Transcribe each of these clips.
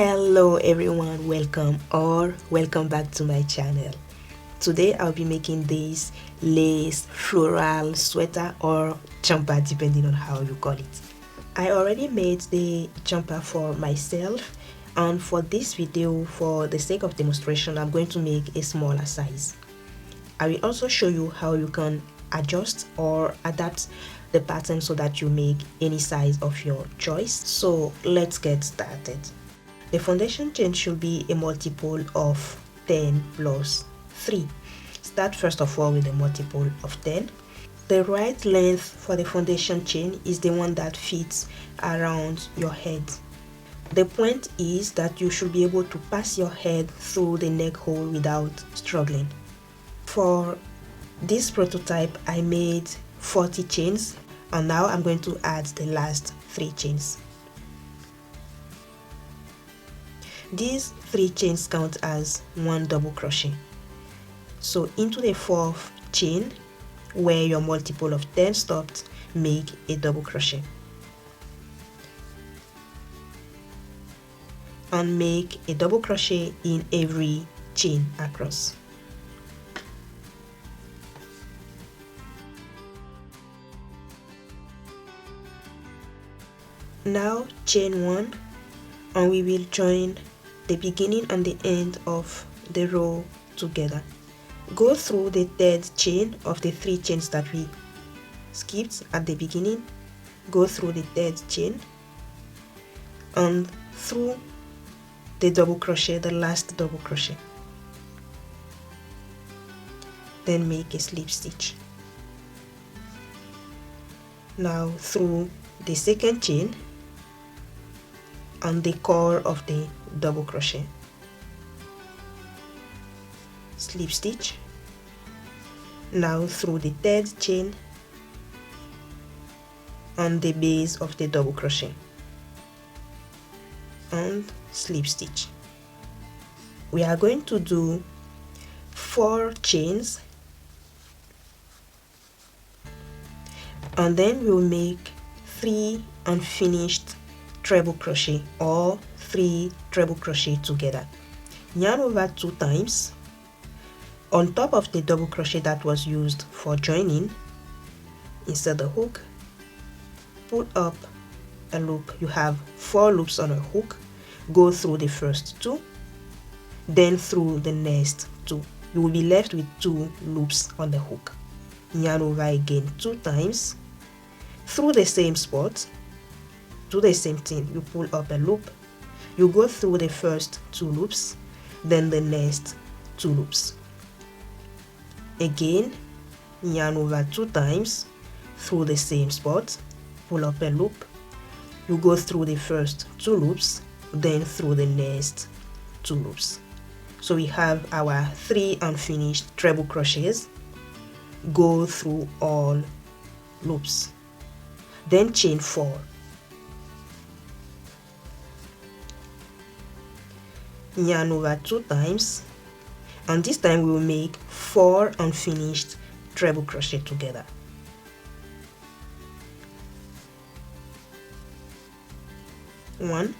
Hello everyone, welcome back to my channel. Today I'll be making this lace floral sweater or jumper depending on how you call it. I already made the jumper for myself, and for this video, for the sake of demonstration, I'm going to make a smaller size. I will also show you how you can adjust or adapt the pattern so that you make any size of your choice. So let's get started. The foundation chain should be a multiple of 10 plus 3. Start first of all with a multiple of 10. The right length for the foundation chain is the one that fits around your head. The point is that you should be able to pass your head through the neck hole without struggling. For this prototype, I made 40 chains, and now I'm going to add the last 3 chains. These 3 chains count as 1 double crochet. So into the 4th chain, where your multiple of 10 stopped, make a double crochet. And make a double crochet in every chain across. Now chain 1, and we will join the beginning and the end of the row together. Go through the 3rd chain of the 3 chains that we skipped at the beginning. Go through the 3rd chain and through the double crochet, the last double crochet. Then make a slip stitch. Now through the 2nd chain and the core of the double crochet, slip stitch. Now through the 3rd chain on the base of the double crochet and slip stitch. We are going to do 4 chains, and then we'll make 3 unfinished treble crochet or 3 treble crochet together. Yarn over 2 times on top of the double crochet that was used for joining. Insert the hook, pull up a loop. You have 4 loops on a hook. Go through the first 2, then through the next 2. You will be left with 2 loops on the hook. Yarn over again 2 times through the same spot. Do the same thing. You pull up a loop, you go through the first 2 loops, then the next 2 loops. Again, yarn over 2 times through the same spot, pull up a loop, you go through the first 2 loops, then through the next 2 loops. So we have our 3 unfinished treble crochets. Go through all loops, then chain 4. Yarn over 2 times, and this time we will make 4 unfinished treble crochet together. One,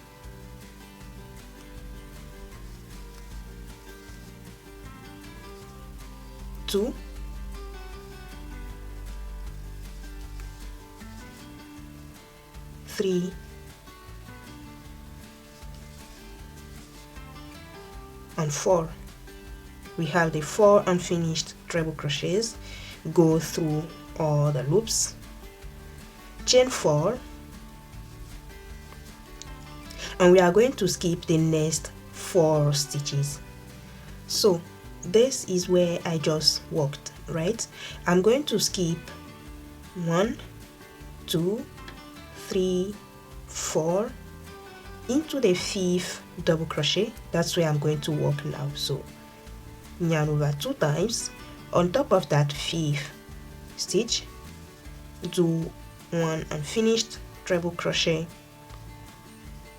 2, 3, and 4. We have the 4 unfinished treble crochets. Go through all the loops, chain 4, and we are going to skip the next 4 stitches. So this is where I just worked, right? I'm going to skip 1, 2, 3, 4 into the 5th double crochet. That's where I'm going to work now. So yarn over 2 times. On top of that 5th stitch, do 1 unfinished treble crochet,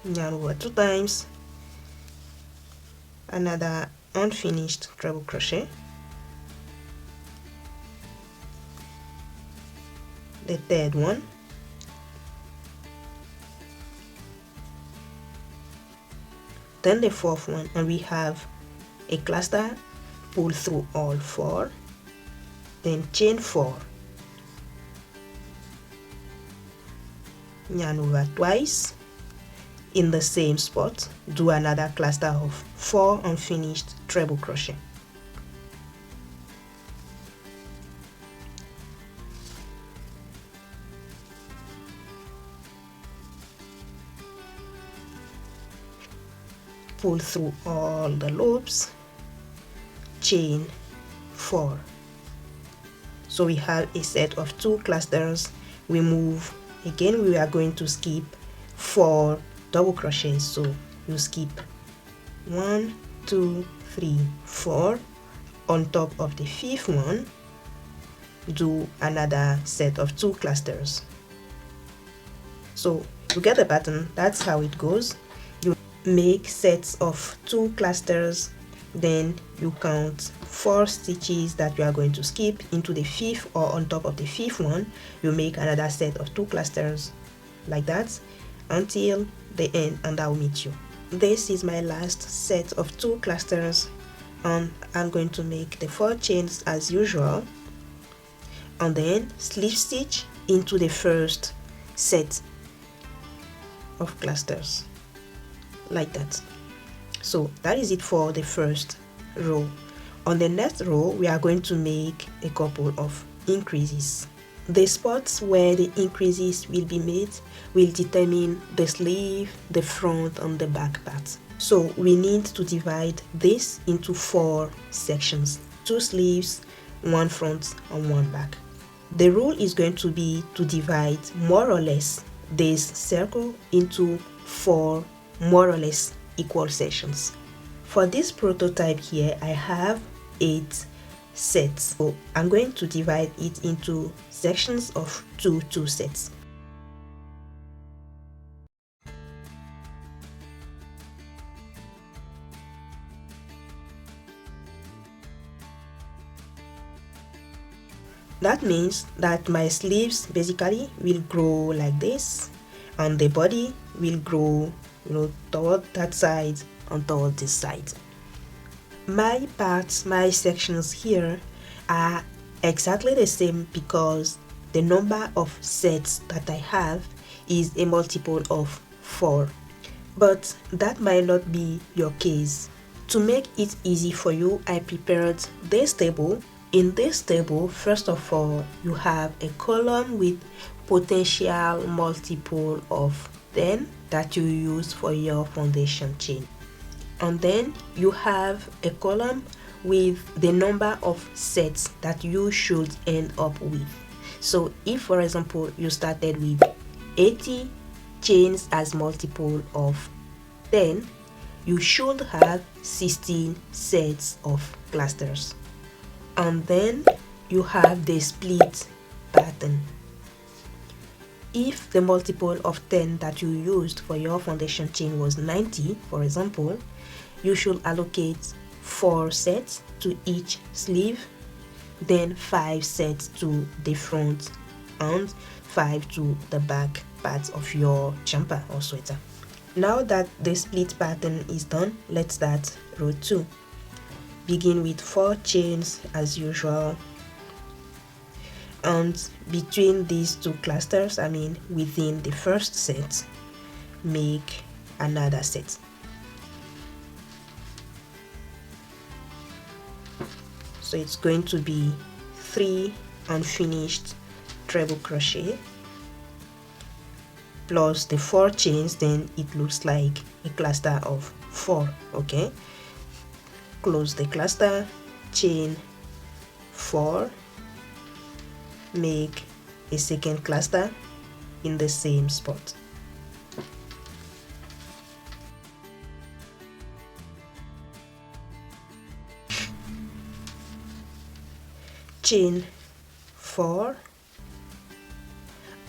yarn over 2 times, another unfinished treble crochet, the 3rd one, then the fourth one, and we have a cluster, pull through all 4, then chain 4, yarn over twice in the same spot, do another cluster of 4 unfinished treble crochet. Pull through all the loops, chain 4. So we have a set of 2 clusters. We move again, we are going to skip 4 double crochets, so you skip 1, 2, 3, 4. On top of the 5th one, do another set of 2 clusters. So you get the pattern. That's how it goes. You make sets of 2 clusters, then you count 4 stitches that you are going to skip into the 5th, or on top of the 5th one you make another set of 2 clusters, like that, until the end, and I'll meet you. This is my last set of 2 clusters, and I'm going to make the 4 chains as usual, and then slip stitch into the first set of clusters, like that. So that is it for the first row. On the next row, we are going to make a couple of increases. The spots where the increases will be made will determine the sleeve, the front, and the back part. So we need to divide this into 4 sections: 2 sleeves, 1 front, and 1 back. The rule is going to be to divide more or less this circle into 4 more or less equal sections. For this prototype here, I have 8 sets, so I'm going to divide it into sections of 2 sets. That means that my sleeves basically will grow like this, and the body will grow, toward that side and toward this side. My parts, my sections here are exactly the same because the number of sets that I have is a multiple of 4. But that might not be your case. To make it easy for you, I prepared this table. In this table, first of all, you have a column with potential multiple of 10 that you use for your foundation chain. And then you have a column with the number of sets that you should end up with. So if, for example, you started with 80 chains as multiple of 10, you should have 16 sets of clusters. And then you have the split pattern. If the multiple of 10 that you used for your foundation chain was 90, for example, you should allocate 4 sets to each sleeve, then 5 sets to the front, and 5 to the back part of your jumper or sweater. Now that the split pattern is done, let's start row 2. Begin with 4 chains as usual, and between these 2 clusters, within the first set, make another set. So it's going to be 3 unfinished treble crochet plus the 4 chains, then it looks like a cluster of 4. Okay, close the cluster, chain 4, make a second cluster in the same spot. Chain 4,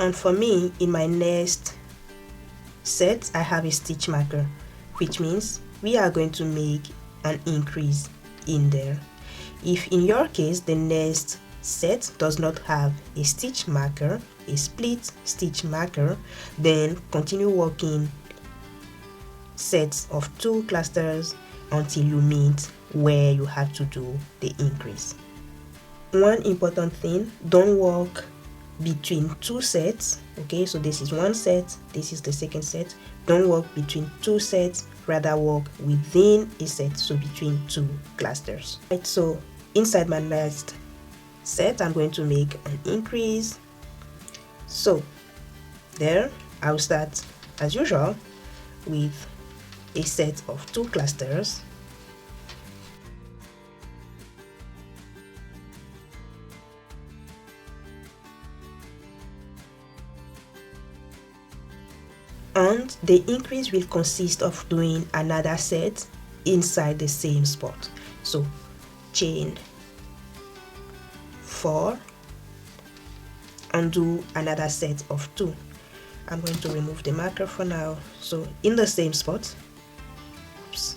and for me, in my next set I have a stitch marker, which means we are going to make an increase in there. If in your case the next set does not have a stitch marker, a split stitch marker, then continue working sets of 2 clusters until you meet where you have to do the increase. One important thing, don't work between 2 sets. Okay, so this is one set, this is the second set. Don't work between 2 sets, rather work within a set, so between 2 clusters. Right, so inside my next set I'm going to make an increase. So there I'll start as usual with a set of 2 clusters. And the increase will consist of doing another set inside the same spot. So chain 4 and do another set of 2. I'm going to remove the marker for now. So in the same spot, oops,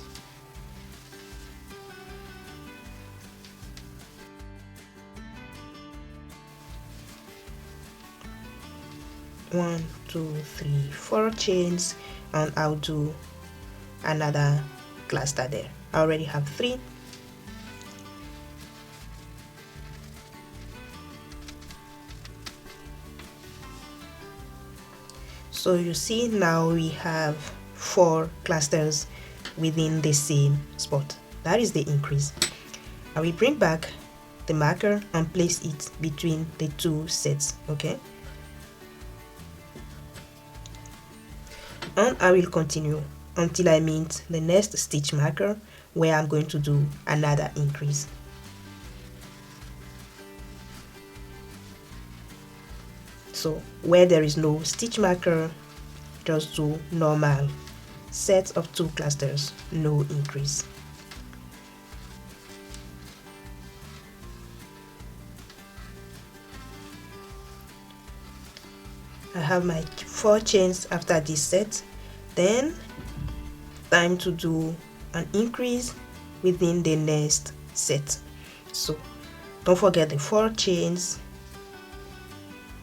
one, two, three, 4 chains, and I'll do another cluster there. I already have 3. So you see now we have 4 clusters within the same spot. That is the increase. I will bring back the marker and place it between the 2 sets. Okay, and I will continue until I meet the next stitch marker where I'm going to do another increase. So where there is no stitch marker, just do normal set of 2 clusters, no increase. I have my 4 chains after this set. Then time to do an increase within the next set. So don't forget the 4 chains.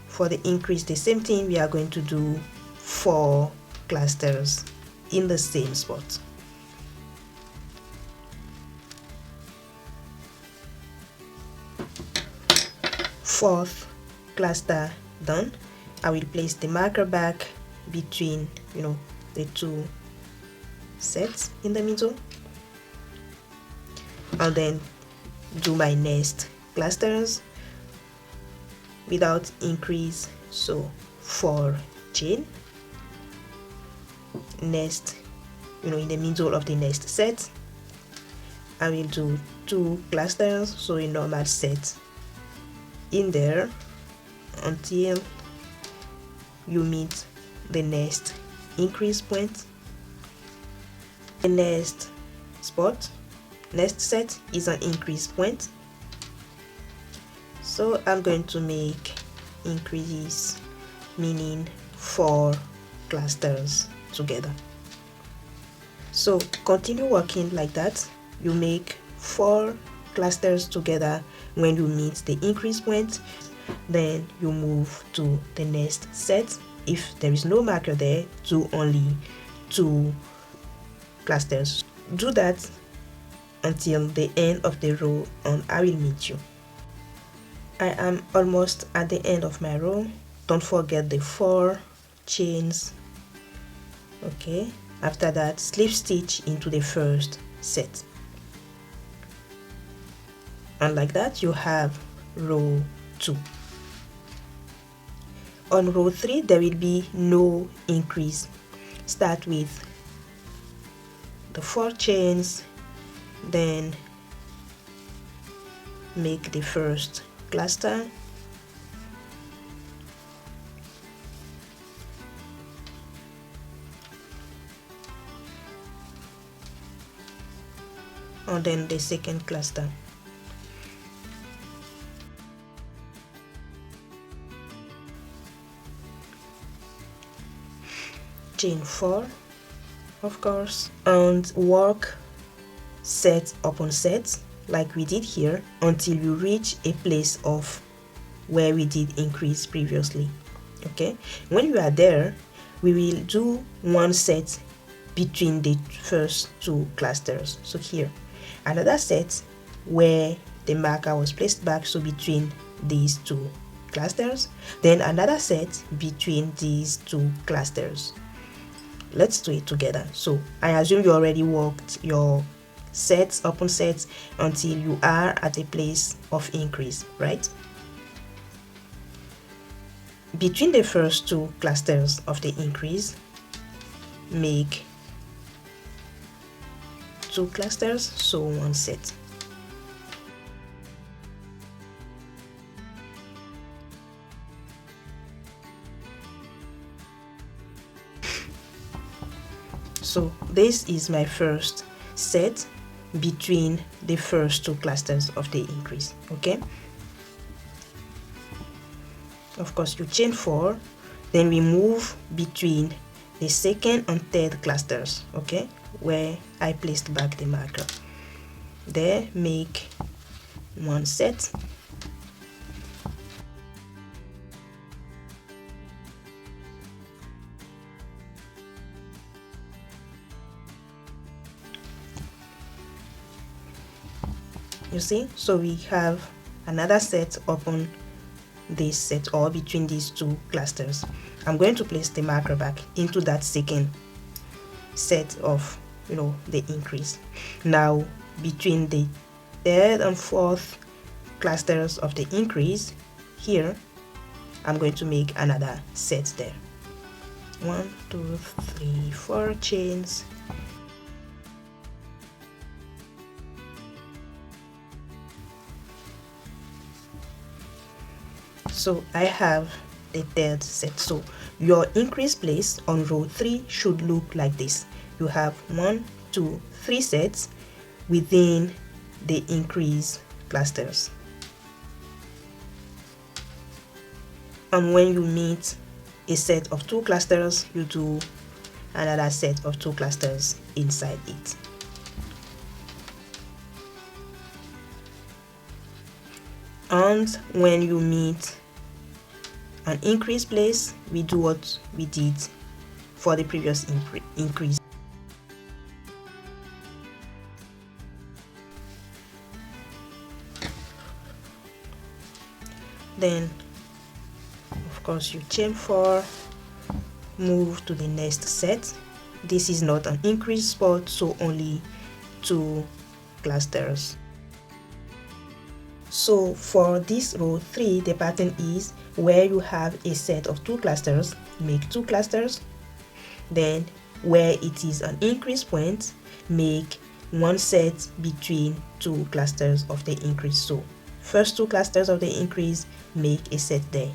For the increase, the same thing, we are going to do 4 clusters in the same spot. Fourth cluster done. I will place the marker back between the 2 sets in the middle, and then do my next clusters without increase. So 4 chain, next in the middle of the next set I will do 2 clusters, so a normal set in there until you meet the next increase point. The next spot, next set is an increase point, so I'm going to make increase, meaning 4 clusters together. So continue working like that. You make 4 clusters together when you meet the increase point. Then you move to the next set. If there is no marker there, do only 2 clusters. Do that until the end of the row and I will meet you. I am almost at the end of my row. Don't forget the 4 chains. Okay, after that slip stitch into the first set, and like that you have row 2. On row 3 there will be no increase. Start with the 4 chains, then make the first cluster, and then the second cluster. Chain 4, of course, and work set upon set like we did here until you reach a place of where we did increase previously. Okay, when you are there, we will do 1 set between the first two clusters. So here, another set where the marker was placed back, so between these two clusters, then another set between these two clusters. Let's do it together. So I assume you already worked your sets, open sets, until you are at a place of increase, right? Between the first two clusters of the increase, make two clusters, so one set. So this is my first set between the first two clusters of the increase. Okay, of course you chain 4, then we move between the second and third clusters, okay, where I placed back the marker. There, make one set, you see. So we have another set upon this set, or between these two clusters. I'm going to place the marker back into that second set of, the increase. Now between the third and fourth clusters of the increase, here I'm going to make another set there. 1 2 3 4 chains, so I have the third set. So your increase place on row 3 should look like this. You have 1 2 3 sets within the increase clusters, and when you meet a set of 2 clusters, you do another set of 2 clusters inside it. And when you meet an increase place, we do what we did for the previous increase. Then of course you chain 4, move to the next set. This is not an increase spot, so only 2 clusters. So for this row 3, the pattern is where you have a set of 2 clusters, make 2 clusters. Then where it is an increase point, make one set between 2 clusters of the increase. So first 2 clusters of the increase, make a set there.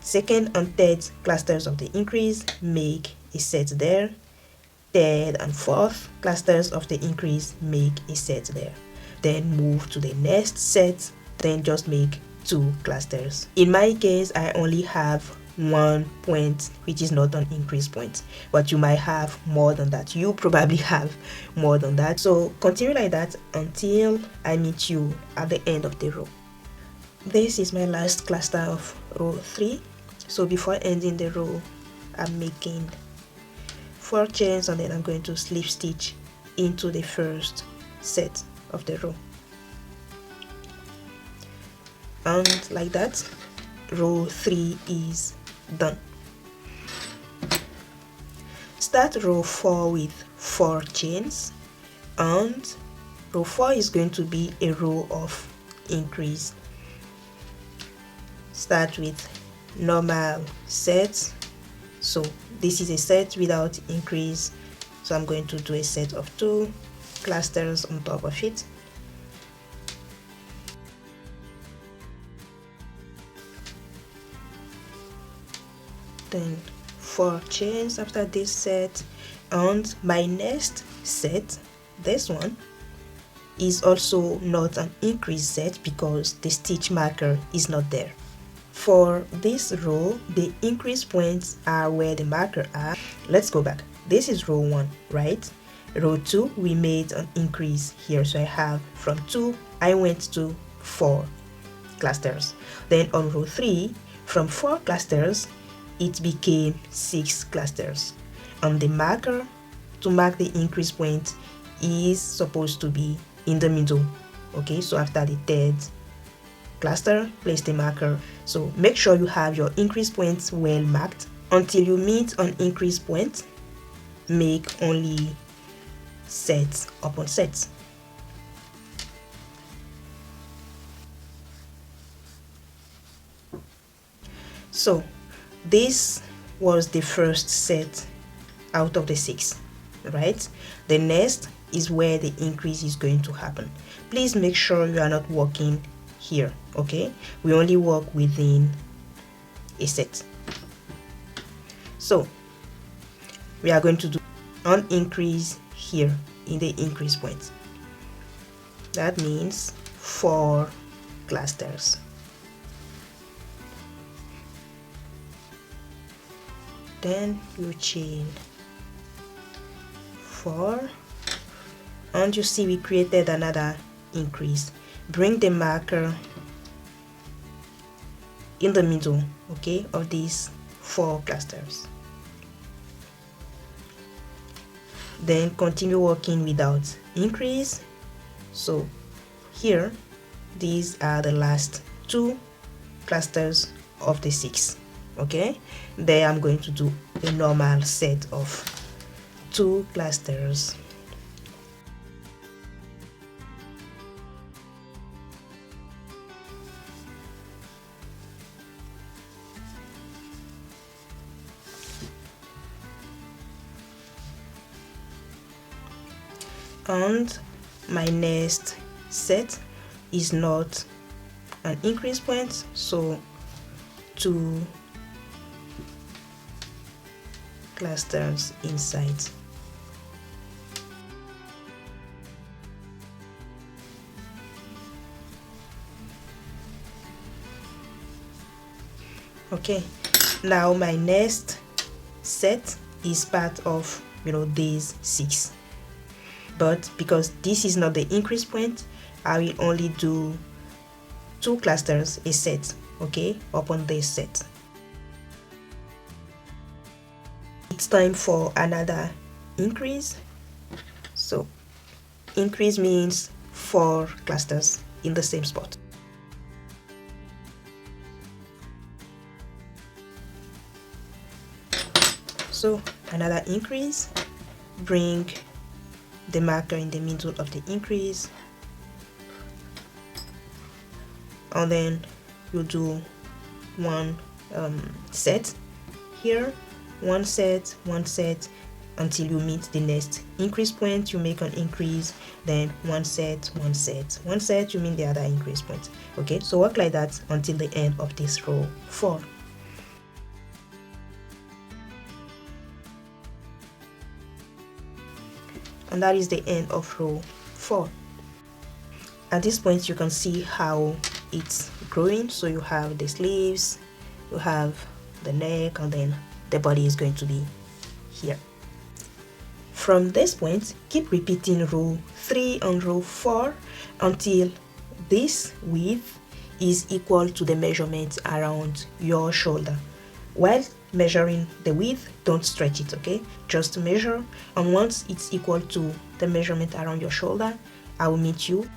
Second and third clusters of the increase, make a set there. Third and fourth clusters of the increase, make a set there. Then move to the next set, then just make 2 clusters. In my case, I only have 1 point, which is not an increase point, but you might have more than that. You probably have more than that. So continue like that until I meet you at the end of the row. This is my last cluster of row 3. So before ending the row, I'm making 4 chains, and then I'm going to slip stitch into the first set of the row. And like that, row 3 is done. Start row 4 with 4 chains, and row 4 is going to be a row of increase. Start with normal sets. So this is a set without increase, so I'm going to do a set of 2 clusters on top of it. Then 4 chains after this set, and my next set, this one, is also not an increase set because the stitch marker is not there. For this row, the increase points are where the marker are. Let's go back. This is row 1, right? Row 2, we made an increase here, so I have from 2 I went to 4 clusters. Then on row 3, from 4 clusters it became 6 clusters, on the marker to mark the increase point is supposed to be in the middle. Okay, so after the third cluster, place the marker. So make sure you have your increase points well marked. Until you meet an increase point, make only sets upon sets. So this was the first set out of the 6, right? The next is where the increase is going to happen. Please make sure you are not working here, okay? We only work within a set. So we are going to do an increase here in the increase point. That means 4 clusters. Then you chain 4, and you see we created another increase. Bring the marker in the middle, okay, of these 4 clusters. Then continue working without increase. So here, these are the last 2 clusters of the 6. Okay, there I'm going to do a normal set of 2 clusters. And my next set is not an increase point, so 2 clusters inside. Okay, now my next set is part of these 6, but because this is not the increase point, I will only do 2 clusters a set, okay, upon this set. It's time for another increase. So increase means 4 clusters in the same spot. So another increase, bring the marker in the middle of the increase, and then you do 1 set here, 1 set, 1 set, until you meet the next increase point. You make an increase, then 1 set, 1 set, 1 set, you mean the other increase point. Okay, so work like that until the end of this row 4. And that is the end of row 4. At this point you can see how it's growing. So you have the sleeves, you have the neck, and then the body is going to be here. From this point, keep repeating row 3 and row 4 until this width is equal to the measurement around your shoulder. While measuring the width, don't stretch it, okay? Just measure, and once it's equal to the measurement around your shoulder, I will meet you.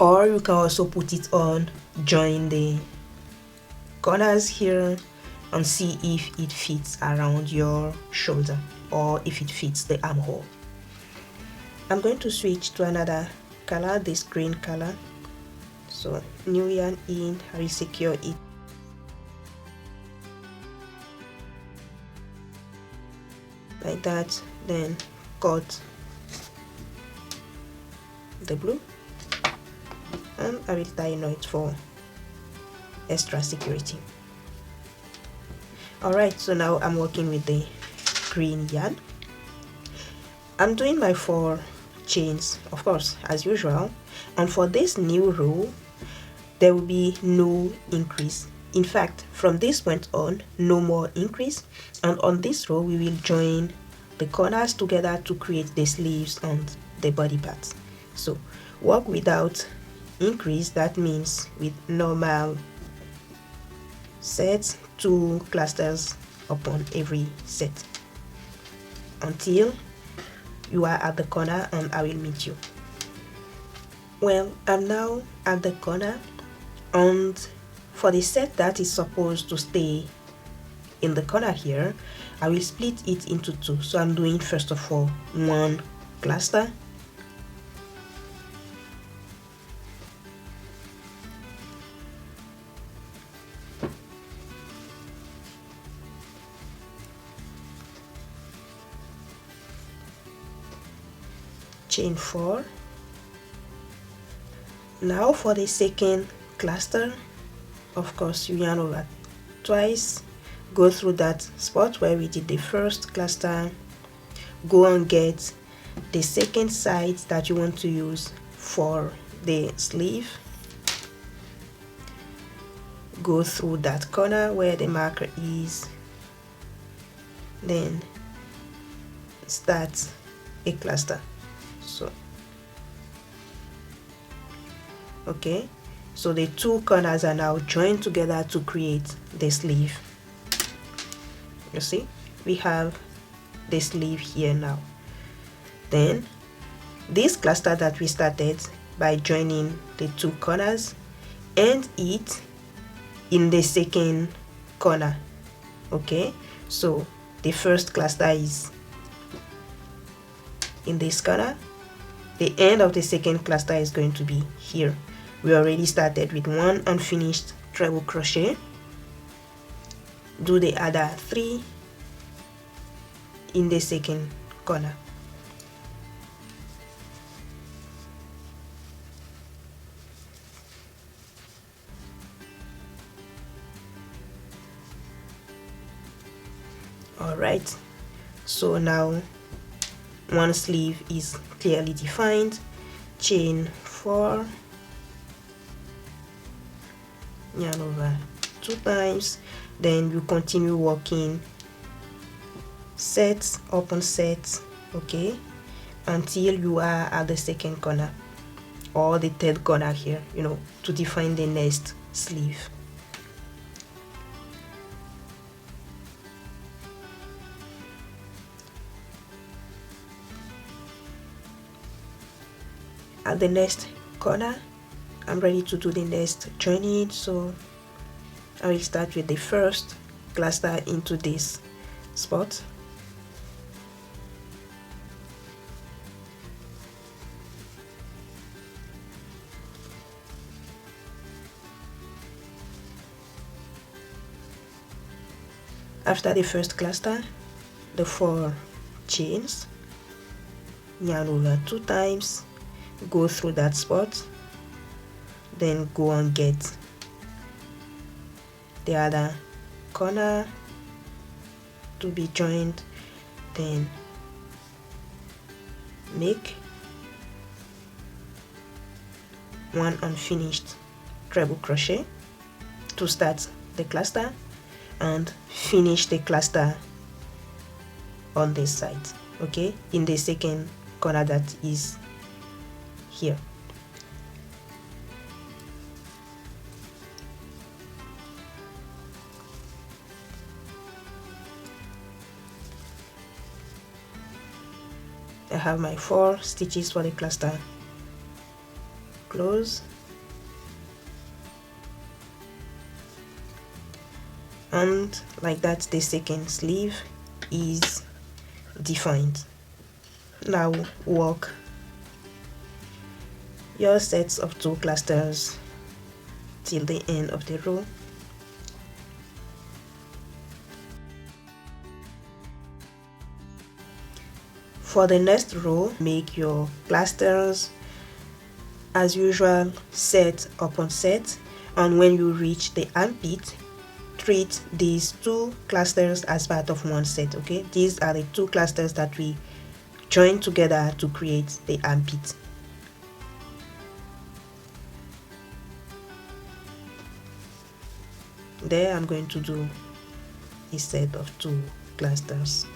Or you can also put it on, join the corners here, and see if it fits around your shoulder or if it fits the armhole. I'm going to switch to another color, this green color. So new yarn in, I will secure it. Like that, then cut the blue, and I will tie a knot for extra security. Alright, so now I'm working with the green yarn. I'm doing my 4 chains, of course, as usual, and for this new row there will be no increase. In fact, from this point on, no more increase, and on this row we will join the corners together to create the sleeves and the body parts. So work without increase, that means with normal sets, 2 clusters upon every set. until you are at the corner, and I will meet you. Well, I'm now at the corner, and for the set that is supposed to stay in the corner here, I will split it into two. So I'm doing first of all one cluster, chain 4. Now for the second cluster, of course you yarn over twice, go through that spot where we did the first cluster, go and get the second side that you want to use for the sleeve, go through that corner where the marker is, then start a cluster. So okay, so the two corners are now joined together to create the sleeve. You see, we have the sleeve here now. Then this cluster that we started by joining the two corners, and it in the second corner. Okay, so the first cluster is in this corner, the end of the second cluster is going to be here. We already started with one unfinished treble crochet. Do the other 3 in the second corner. Alright, so now one sleeve is clearly defined. Chain 4, yarn over 2 times, then you continue working sets upon sets, okay, until you are at the second corner or the third corner here, you know, to define the next sleeve. At the next corner, I'm ready to do the next joining, so I will start with the first cluster into this spot. After the first cluster, the 4 chains, yarn over 2 times, go through that spot, then go and get the other corner to be joined, then make one unfinished treble crochet to start the cluster and finish the cluster on this side, okay, in the second corner that is here. I have my 4 stitches for the cluster. Close, and like that the second sleeve is defined. Now work your sets of 2 clusters till the end of the row. For the next row, make your clusters as usual, set upon set, and when you reach the armpit, treat these 2 clusters as part of one set. Okay, these are the 2 clusters that we join together to create the armpit. There I'm going to do a set of 2 clusters.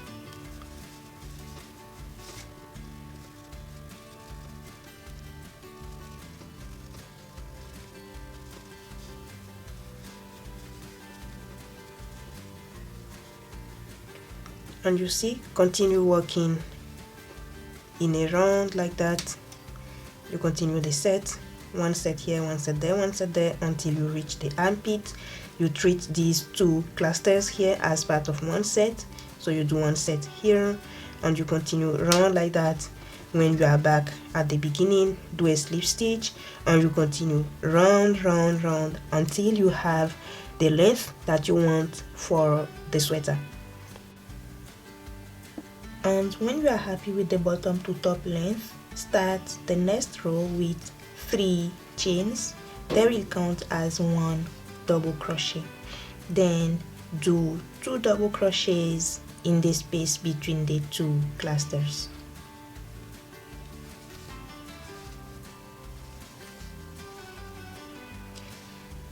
And you see, continue working in a round like that. You continue the set, one set here, one set there, one set there, until you reach the armpit. You treat these two clusters here as part of one set, so you do one set here and you continue round like that. When you are back at the beginning, do a slip stitch and you continue round until you have the length that you want for the sweater. And when you are happy with the bottom to top length, start the next row with 3 chains. They will count as 1 double crochet. Then do 2 double crochets in the space between the 2 clusters.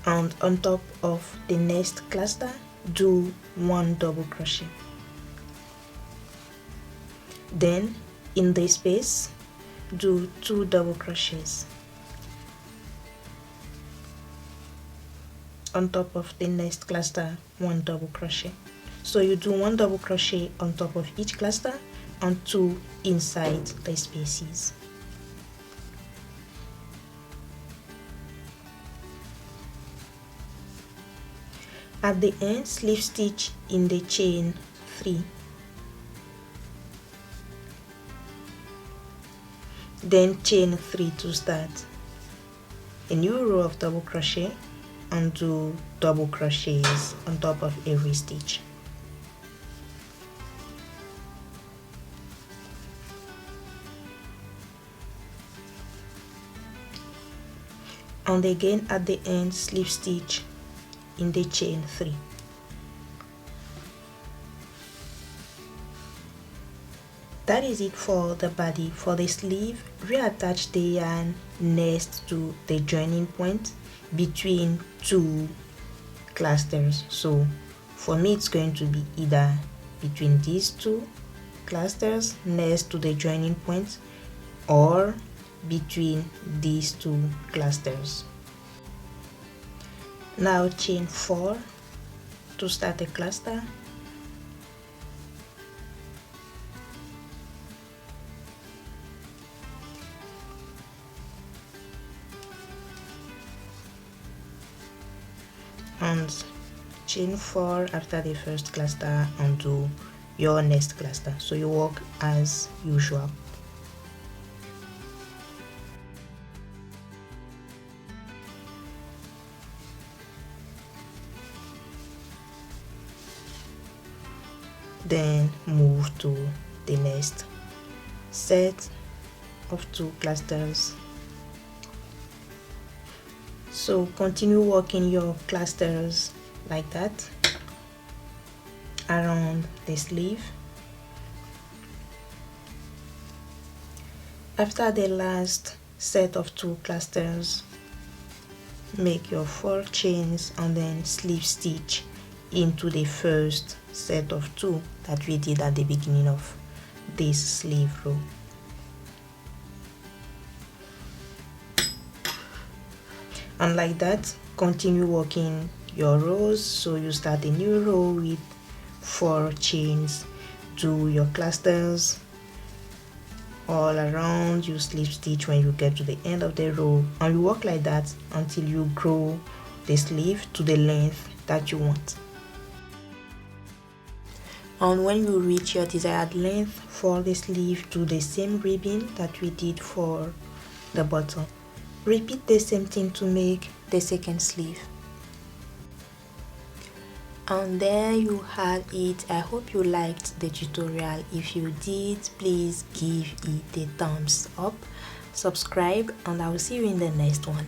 And on top of the next cluster, do 1 double crochet. Then in the space, do 2 double crochets. On top of the next cluster, 1 double crochet. So you do 1 double crochet on top of each cluster and 2 inside the spaces. At the end, slip stitch in the chain 3. Then chain 3 to start a new row of double crochet and do double crochets on top of every stitch. And again at the end, slip stitch in the chain 3. That is it for the body. For the sleeve, reattach the yarn next to the joining point between 2 clusters. So for me, it's going to be either between these 2 clusters next to the joining point or between these 2 clusters. Now chain 4 to start a cluster. And chain 4 after the first cluster and do your next cluster. So you work as usual. Then move to the next set of 2 clusters. So continue working your clusters like that around the sleeve. After the last set of 2 clusters, make your 4 chains and then slip stitch into the first set of 2 that we did at the beginning of this sleeve row. And like that, continue working your rows. So you start a new row with 4 chains, do your clusters all around, you slip stitch when you get to the end of the row, and you work like that until you grow the sleeve to the length that you want. And when you reach your desired length for the sleeve, do the same ribbing that we did for the bottom. Repeat the same thing to make the second sleeve. And there you have it. I hope you liked the tutorial. If you did, please give it a thumbs up, subscribe, and I will see you in the next one.